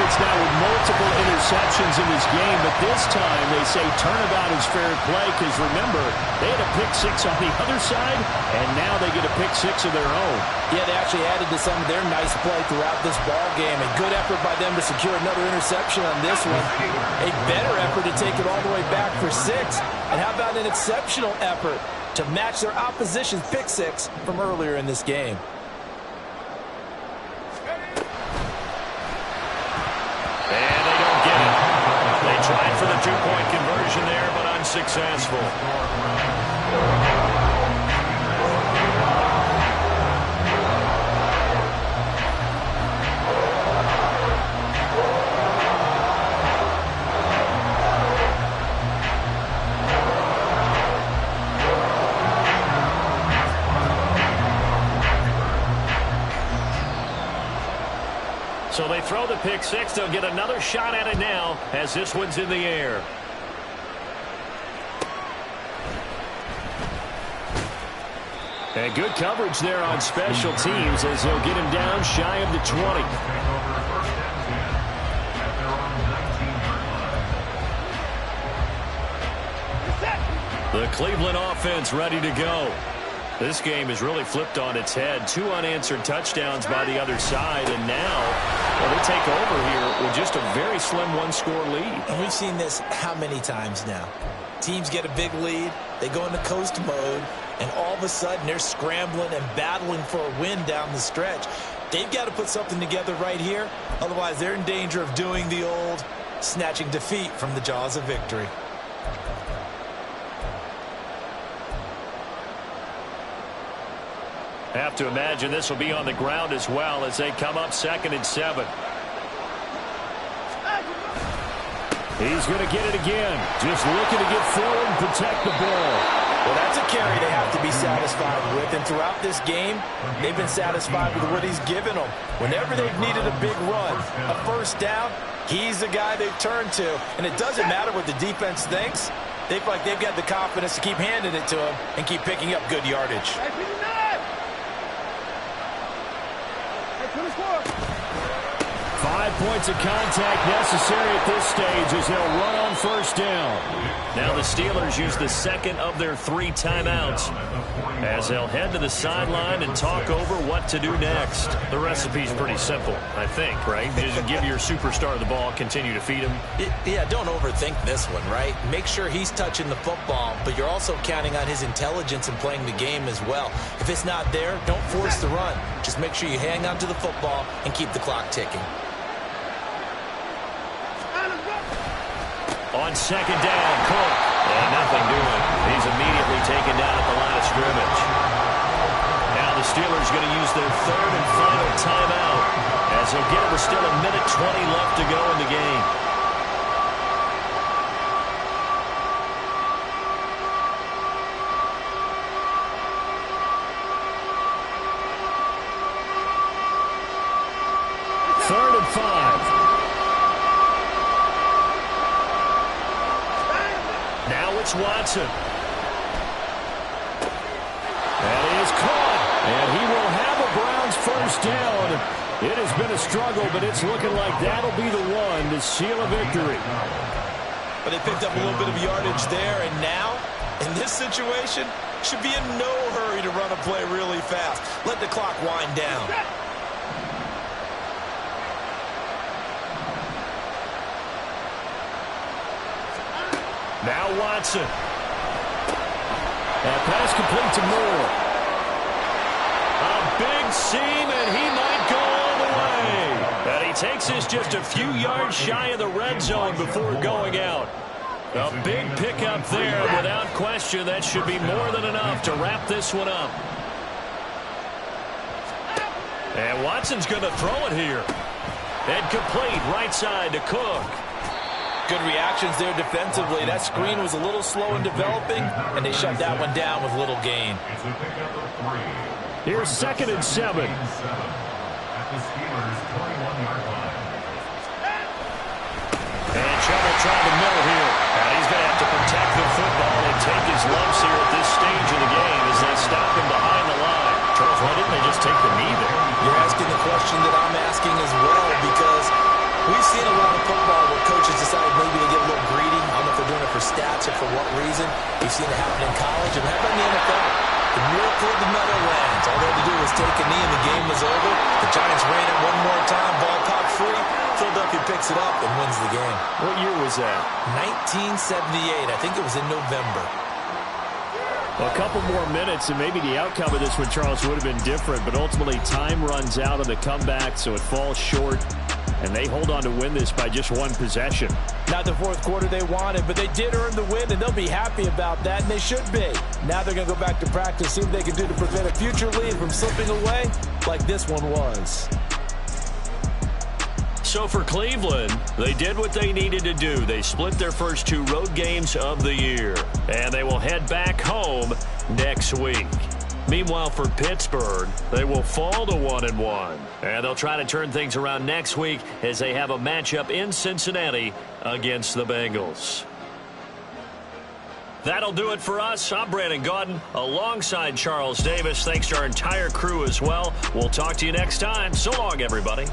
[SPEAKER 2] Patriots now with multiple interceptions in this game, but this time they say turnabout is fair play because, remember, they had a pick six on the other side, and now they get a pick six of their own.
[SPEAKER 4] Yeah, they actually added to some of their nice play throughout this ball game. A good effort by them to secure another interception on this one. A better effort to take it all the way back for 6. And how about an exceptional effort to match their opposition's pick six from earlier in this game?
[SPEAKER 2] And they don't get it. They tried for the two-point conversion there, but unsuccessful. So they throw the pick six. They'll get another shot at it now as this one's in the air. And good coverage there on special teams as they'll get him down shy of the 20. The Cleveland offense ready to go. This game has really flipped on its head. 2 unanswered touchdowns by the other side, and now they take over here with just a very slim one-score lead.
[SPEAKER 4] And we've seen this how many times now? Teams get a big lead, they go into coast mode, and all of a sudden they're scrambling and battling for a win down the stretch. They've got to put something together right here, otherwise they're in danger of doing the old snatching defeat from the jaws of victory.
[SPEAKER 2] Have to imagine this will be on the ground as well as they come up 2nd and 7. He's going to get it again. Just looking to get forward and protect the ball.
[SPEAKER 4] Well, that's a carry they have to be satisfied with. And throughout this game, they've been satisfied with what he's given them. Whenever they've needed a big run, a first down, he's the guy they've turned to. And it doesn't matter what the defense thinks. They feel like they've got the confidence to keep handing it to him and keep picking up good yardage.
[SPEAKER 2] 5 points of contact necessary at this stage as they'll run on first down. Now the Steelers use the second of their 3 timeouts as they'll head to the sideline and talk over what to do next. The recipe's pretty simple, I think, right? Just give your superstar the ball, continue to feed him.
[SPEAKER 4] Yeah, don't overthink this one, right? Make sure he's touching the football, but you're also counting on his intelligence in playing the game as well. If it's not there, don't force the run. Just make sure you hang on to the football and keep the clock ticking.
[SPEAKER 2] On second down, Cook. And nothing doing. He's immediately taken down at the line of scrimmage. Now the Steelers going to use their 3rd and final timeout as they'll get it with still 1:20 left to go in the game. Third and 5. Now it's Watson. And he is caught. And he will have a Browns first down. It has been a struggle, but it's looking like that'll be the one to seal a victory.
[SPEAKER 4] But they picked up a little bit of yardage there, and now, in this situation, should be in no hurry to run a play really fast. Let the clock wind down.
[SPEAKER 2] Now Watson. And pass complete to Moore. A big seam, and he might go all the way. And he takes this just a few yards shy of the red zone before going out. A big pickup there. Without question, that should be more than enough to wrap this one up. And Watson's going to throw it here. And complete right side to Cook.
[SPEAKER 4] Good reactions there defensively. That screen was a little slow in developing, and they shut that one down with little gain.
[SPEAKER 2] Here's 2nd and 7. And trouble trying to middle here. And he's going to have to protect the football and take his lumps here at this stage of the game as they stop him behind the line. Charles, why didn't they just take the knee there?
[SPEAKER 4] You're asking the question that I'm asking as well, because we've seen
[SPEAKER 6] seen a lot of football where coaches decide maybe to get a little greedy. I don't know if they're doing it for stats or for what reason. You've seen it happen in college, and how about in the NFL? The miracle of the Meadowlands. All they had to do was take a knee and the game was over. The Giants ran it one more time, ball popped free. Philadelphia picks it up and wins the game.
[SPEAKER 2] What year was that?
[SPEAKER 6] 1978. I think it was in November.
[SPEAKER 2] Well, a couple more minutes, and maybe the outcome of this one, Charles, would have been different. But ultimately, time runs out on the comeback, so it falls short. And they hold on to win this by just one possession.
[SPEAKER 4] Not the fourth quarter they wanted, but they did earn the win, and they'll be happy about that, and they should be. Now they're going to go back to practice, see what they can do to prevent a future lead from slipping away like this one was.
[SPEAKER 2] So for Cleveland, they did what they needed to do. They split their first 2 road games of the year, and they will head back home next week. Meanwhile, for Pittsburgh, they will fall to 1-1, and they'll try to turn things around next week as they have a matchup in Cincinnati against the Bengals. That'll do it for us. I'm Brandon Gaudin alongside Charles Davis. Thanks to our entire crew as well. We'll talk to you next time. So long, everybody.